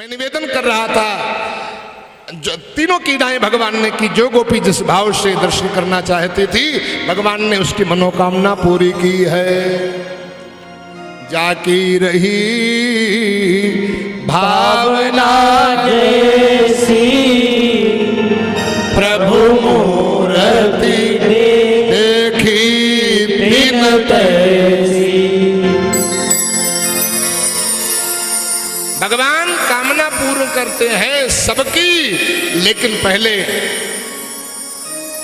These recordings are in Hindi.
मैं निवेदन कर रहा था, जो तीनों कीड़ाएं भगवान ने की, जो गोपी जिस भाव से दर्शन करना चाहती थी भगवान ने उसकी मनोकामना पूरी की है। जाकी रही भावना जैसी प्रभु मूर्ति देखी बिन तैसी। भगवान कामना पूर्ण करते हैं सबकी, लेकिन पहले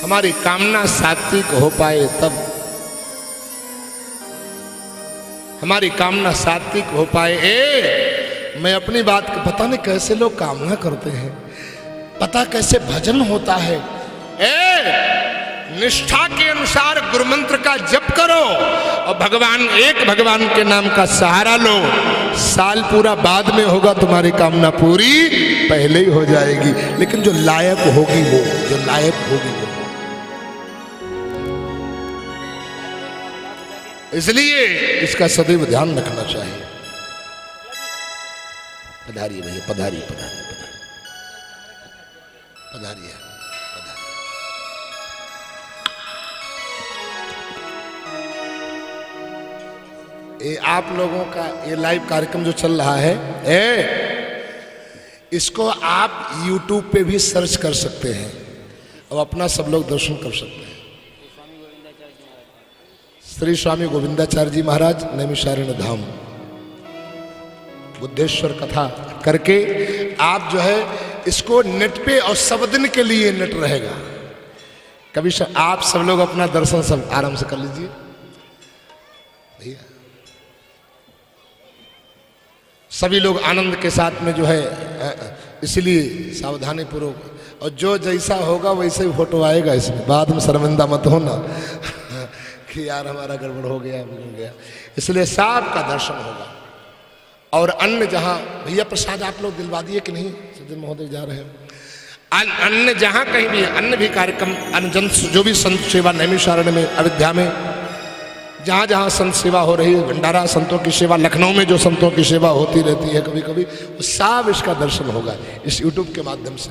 हमारी कामना सात्विक हो पाए तब। हमारी कामना सात्विक हो पाए। मैं अपनी बात को पता नहीं कैसे लोग कामना करते हैं, पता कैसे भजन होता है। निष्ठा के अनुसार गुरु मंत्र का जप करो और भगवान के नाम का सहारा लो। साल पूरा बाद में होगा, तुम्हारी कामना पूरी पहले ही हो जाएगी। लेकिन जो लायक होगी वो, जो लायक होगी वो। इसलिए इसका सदैव ध्यान रखना चाहिए। पधारिए भैया, पधारिए पधारिए पधारिए। ये आप लोगों का ये लाइव कार्यक्रम जो चल रहा है, इसको आप YouTube पे भी सर्च कर सकते हैं और अपना सब लोग दर्शन कर सकते हैं। श्री स्वामी गोविंदाचार्य जी महाराज नैमिषारण्य धाम बुद्धेश्वर कथा करके आप जो है इसको नेट पे और सब दिन के लिए नेट रहेगा। कभी आप सब लोग अपना दर्शन सब आराम से कर लीजिए भैया। सभी लोग आनंद के साथ में जो है, इसलिए सावधानी पूर्वक, और जो जैसा होगा वैसे ही फोटो आएगा इसमें। बाद में शर्मिंदा मत होना कि यार हमारा गड़बड़ हो गया, बिगड़ गया। इसलिए सब का दर्शन होगा। और अन्य जहाँ भैया प्रसाद आप लोग दिलवा दिए कि नहीं? सज्जन महोदय जा रहे हैं। अन्य जहाँ कहीं भी अन्य भी कार्यक्रम, अन्य जन जो भी संत सेवा नैमिषारण्य में, अयोध्या में जहाँ जहाँ संत सेवा हो रही है, भंडारा संतों की सेवा, लखनऊ में जो संतों की सेवा होती रहती है कभी कभी, सब इसका दर्शन होगा इस YouTube के माध्यम से।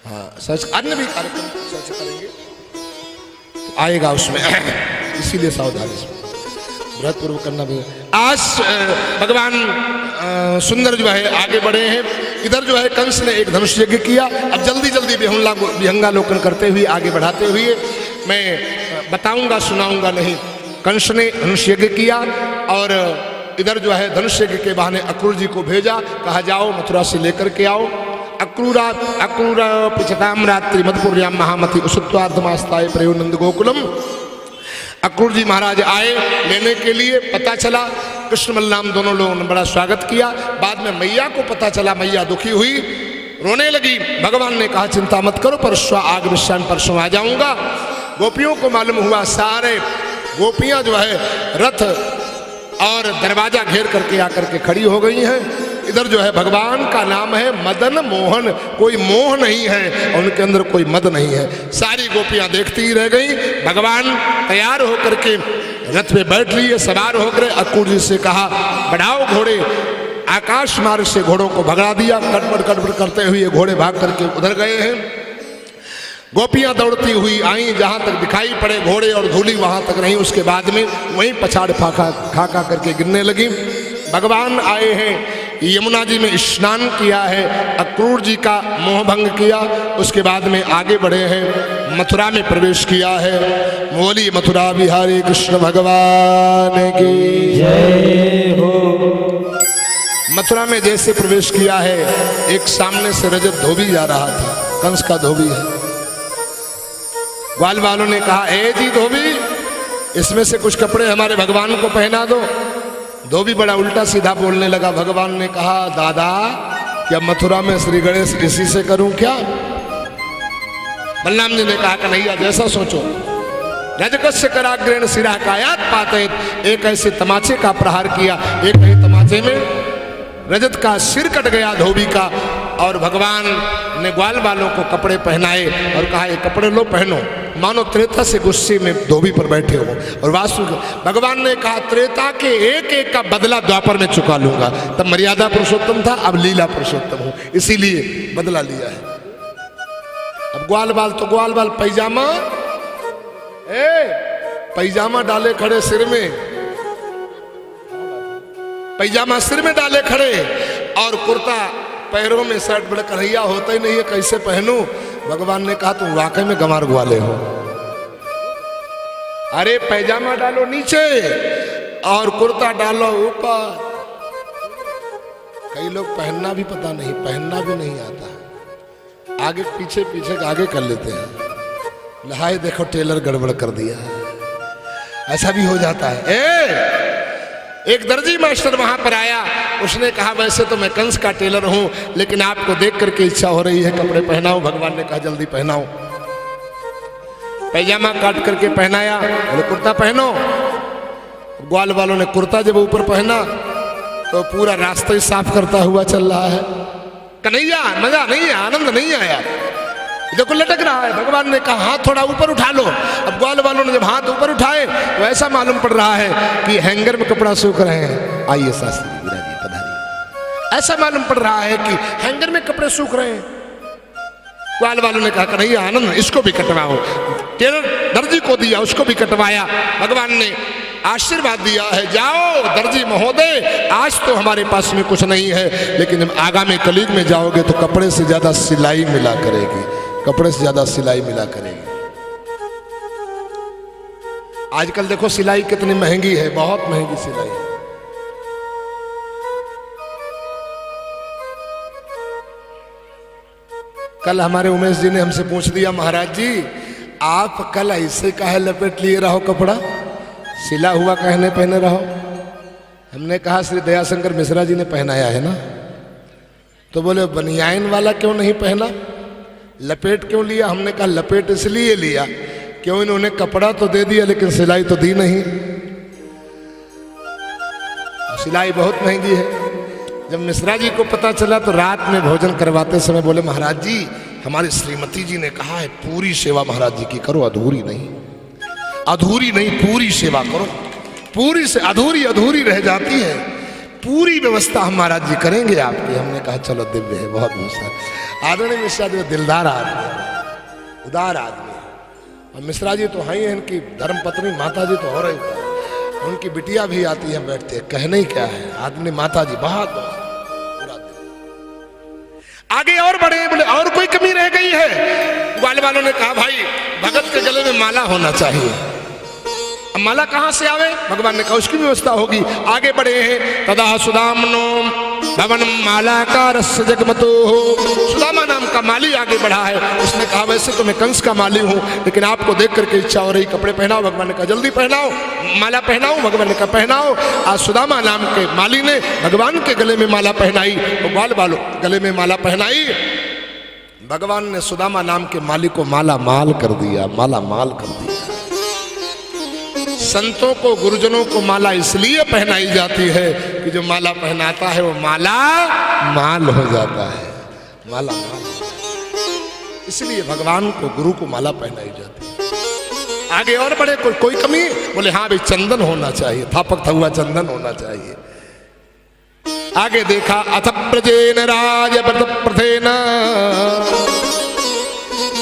हाँ, सर्च अन्य भी कार्यक्रम सर्च करेंगे तो आएगा उसमें। इसीलिए सावधानी से बृहद पूर्व करना भी। आज भगवान सुंदर जो है आगे बढ़े हैं। इधर जो है कंस ने एक धनुष यज्ञ किया। अब जल्दी जल्दी विहंगालोकन करते हुए आगे बढ़ाते हुए मैं बताऊंगा, सुनाऊंगा नहीं। कंस ने धनुष यज्ञ किया और इधर जो है धनुष यज्ञ के बहाने अक्रूर जी को भेजा, कहा जाओ मथुरा से लेकर के आओ। अक्रूर पिछताम रात्रि मधुपुर्याम महामति उसुत्वार्धमास्ताय प्रयो नंद गोकुलम। अक्रूर जी महाराज आए लेने के लिए। पता चला कृष्ण बलराम दोनों लोगों ने बड़ा स्वागत किया। बाद में मैया को पता चला, मैया दुखी हुई, रोने लगी। भगवान ने कहा चिंता मत करो, परसों आगमिष्यान परसों आ जाऊंगा। गोपियों को मालूम हुआ, सारे गोपियां जो है रथ और दरवाजा घेर करके आकर के खड़ी हो गई हैं। इधर जो है भगवान का नाम है मदन मोहन, कोई मोह नहीं है और उनके अंदर कोई मद नहीं है। सारी गोपियां देखती ही रह गई। भगवान तैयार होकर के रथ पे बैठ लिए, सवार होकर अक्रूर जी से कहा बढ़ाओ घोड़े। आकाश मार्ग से घोड़ों को भगा दिया। कटपट करते हुए घोड़े भाग करके उधर गए हैं। गोपियां दौड़ती हुई आई, जहां तक दिखाई पड़े घोड़े और धूली वहां तक नहीं। उसके बाद में वहीं पछाड़ खा करके गिरने लगी। भगवान आए हैं, यमुना जी में स्नान किया है, अक्रूर जी का मोह भंग किया। उसके बाद में आगे बढ़े हैं, मथुरा में प्रवेश किया है। बोली मथुरा बिहारी कृष्ण भगवान की जय हो। मथुरा में जैसे प्रवेश किया है, एक सामने से रजत धोबी जा रहा था, कंस का धोबी है। ग्वाल वालों ने कहा ए जी धोबी, इसमें से कुछ कपड़े हमारे भगवान को पहना दो। धोबी बड़ा उल्टा सीधा बोलने लगा। भगवान ने कहा दादा, क्या मथुरा में श्री गणेश इसी से करूं क्या? बलराम जी ने कहा कन्हैया जैसा सोचो। रजकस्य कराग्रेण सिरा कायात पातयत। एक ऐसे तमाचे का प्रहार किया, एक ही तमाचे में रजत का सिर कट गया धोबी का। और भगवान ने ग्वाल वालों को कपड़े पहनाए और कहा ये कपड़े लो पहनो। मानो त्रेता से गुस्से में धोबी पर बैठे हो। और वास्तु भगवान ने कहा त्रेता के एक एक का बदला द्वापर में चुका लूंगा। तब मर्यादा पुरुषोत्तम था, अब लीला पुरुषोत्तम हूं, इसीलिए बदला लिया है। अब ग्वाल बाल तो ग्वाल बाल, पैजामा पैजामा डाले खड़े सिर में, पैजामा सिर में डाले खड़े और कुर्ता पैरों में, शर्ट बड़े कन्हैया होता ही नहीं है, कैसे पहनूं? भगवान ने कहा तुम वाकई में गंवार ग्वाले हो। अरे पैजामा डालो नीचे और कुर्ता डालो ऊपर। कई लोग पहनना भी पता नहीं, पहनना भी नहीं आता, आगे पीछे पीछे आगे कर लेते हैं। लहाई देखो टेलर गड़बड़ कर दिया, ऐसा भी हो जाता है। एक दर्जी मास्टर वहां पर आया, उसने कहा वैसे तो मैं कंस का टेलर हूं, लेकिन आपको देख करके इच्छा हो रही है कपड़े पहनाओ। भगवान ने कहा जल्दी पहनाओ। पैजामा काट करके पहनाया, बोले कुर्ता पहनो। ग्वाल वालों ने कुर्ता जब ऊपर पहना तो पूरा रास्ता ही साफ करता हुआ चल रहा है। कन्हैया मजा नहीं है, आनंद नहीं आया, देखो लटक रहा है। भगवान ने कहा हाथ थोड़ा ऊपर उठा लो। अब ग्वाल वालों ने जब हाथ ऊपर उठाए तो ऐसा मालूम पड़ रहा है कि हैंगर में कपड़ा सूख रहे हैं। आइए शास्त्री जी पधारिए। ऐसा मालूम पड़ रहा है कि हैंगर में कपड़े सूख रहे हैं। ग्वाल वालों ने कहा कन्हैया आनंद इसको भी कटवाओ। टेलर दर्जी को दिया, उसको भी कटवाया। भगवान ने आशीर्वाद दिया है, जाओ दर्जी महोदय, आज तो हमारे पास में कुछ नहीं है, लेकिन जब आगामी कलयुग में जाओगे तो कपड़े से ज्यादा सिलाई मिला करेगी, कपड़े से ज्यादा सिलाई मिला करेगी। आजकल देखो सिलाई कितनी महंगी है, बहुत महंगी सिलाई। कल हमारे उमेश जी ने हमसे पूछ दिया महाराज जी आप कल ऐसे काहे लपेट लिए रहो कपड़ा, सिला हुआ कहने पहने रहो। हमने कहा श्री दयाशंकर मिश्रा जी ने पहनाया है ना। तो बोले बनियाइन वाला क्यों नहीं पहना, लपेट क्यों लिया? हमने कहा लपेट इसलिए लिया क्यों इन्होंने कपड़ा तो दे दिया लेकिन सिलाई तो दी नहीं। सिलाई बहुत महंगी है। जब मिश्रा जी को पता चला तो रात में भोजन करवाते समय बोले महाराज जी हमारी श्रीमती जी ने कहा है पूरी सेवा महाराज जी की करो, अधूरी नहीं, अधूरी नहीं पूरी सेवा करो, पूरी से अधूरी अधूरी रह जाती है, पूरी व्यवस्था हम महाराज जी करेंगे आपकी। हमने कहा चलो दिव्य है, बहुत बहुत आदरणीय मिश्रा जी दिलदार आदमी, उदार आदमी। और मिश्रा जी तो हैं ही, इनकी धर्मपत्नी माता जी तो हो रही है, उनकी बिटिया भी आती है बैठते, कहने ही क्या है आदमी। माता जी बहुत आगे और बढ़े, बोले और कोई कमी रह गई है? ग्वाल वालों ने कहा भाई भगत के गले में माला होना चाहिए। अब माला कहां से आवे? भगवान ने कहा उसकी व्यवस्था होगी। आगे बढ़े हैं, तदा सुदामनो भवन मालाकारस्य जगमतो। सुदामा नाम का माली आगे बढ़ा है, उसने कहा वैसे तो मैं कंस का माली हूं, लेकिन आपको देख करके इच्छा हो रही कपड़े पहनाओ। भगवान ने कहा जल्दी पहनाओ, माला पहनाओ। भगवान ने कहा पहनाओ। आज सुदामा नाम के माली ने भगवान के गले में माला पहनाई, तो ग्वाल वालों गले में माला पहनाई। भगवान ने सुदामा नाम के माली को माला माल कर दिया, माला माल कर दिया। संतों को गुरुजनों को माला इसलिए पहनाई जाती है कि जो माला पहनाता है वो माला माल हो जाता है, माला माल। इसलिए भगवान को गुरु को माला पहनाई जाती है। आगे और बड़े कोई कमी? बोले हाँ भाई चंदन होना चाहिए, थापक हुआ चंदन होना चाहिए। आगे देखा अथ प्रजेन राज प्रथेन,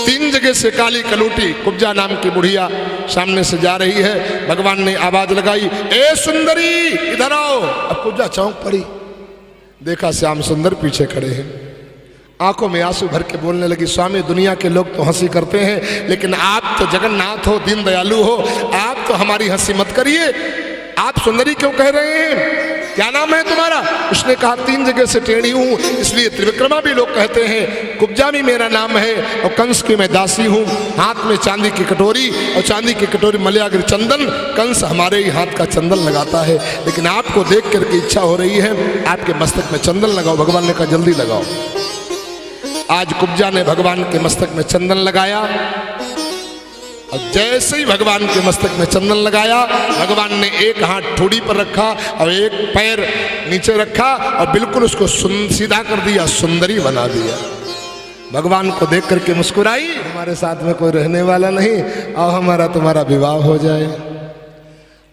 तीन जगह से काली कलूटी कुब्जा नाम की बुढ़िया सामने से जा रही है। भगवान ने आवाज लगाई ए सुंदरी इधर आओ। अब कुब्जा चौंक पड़ी, देखा श्याम सुंदर पीछे खड़े हैं, आंखों में आंसू भर के बोलने लगी स्वामी दुनिया के लोग तो हंसी करते हैं, लेकिन आप तो जगन्नाथ हो, दीन दयालु हो, आप तो हमारी हंसी मत करिए। आप सुंदरी क्यों कह रहे हैं? क्या नाम है तुम्हारा? उसने कहा तीन जगह से टेढ़ी हूं इसलिए त्रिविक्रमा भी लोग कहते हैं, कुब्जा भी मेरा नाम है और कंस की मैं दासी हूं। हाथ में चांदी की कटोरी और चांदी की कटोरी मल्याग्र चंदन, कंस हमारे ही हाथ का चंदन लगाता है, लेकिन आपको देख करके इच्छा हो रही है आपके मस्तक में चंदन लगाओ। भगवान ने कहा जल्दी लगाओ। आज कुब्जा ने भगवान के मस्तक में चंदन लगाया और जैसे ही भगवान के मस्तक में चंदन लगाया, भगवान ने एक हाथ ठोड़ी पर रखा और एक पैर नीचे रखा और बिल्कुल उसको सीधा कर दिया, सुंदरी बना दिया। भगवान को देख करके मुस्कुराई, हमारे साथ में कोई रहने वाला नहीं, और हमारा तुम्हारा विवाह हो जाए।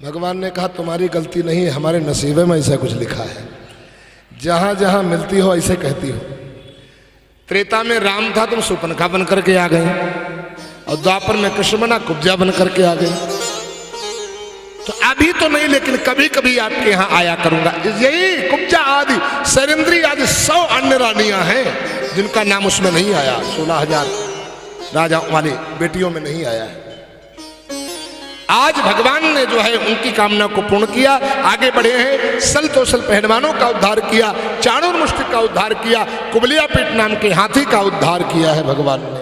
भगवान ने कहा तुम्हारी गलती नहीं है, हमारे नसीबे में ऐसा कुछ लिखा है, जहां जहां मिलती हो ऐसे कहती हो। त्रेता में राम था, तुम सुपनखा बन करके आ गए, और द्वापर में कृष्ण बना, कुब्जा बन करके आ गए। तो अभी तो नहीं, लेकिन कभी कभी आपके यहाँ आया करूंगा। यही कुब्जा आदि सैरेंद्री आदि 100 अन्य रानियां हैं जिनका नाम उसमें नहीं आया। 16,000 राजा वाली बेटियों में नहीं आया है। आज भगवान ने जो है उनकी कामना को पूर्ण किया, आगे बढ़े हैं। सल तोसल पहलवानों का उद्धार किया, चाणूर मुष्टिक का उद्धार किया, कुबलिया पीठ नाम के हाथी का उद्धार किया है भगवान ने।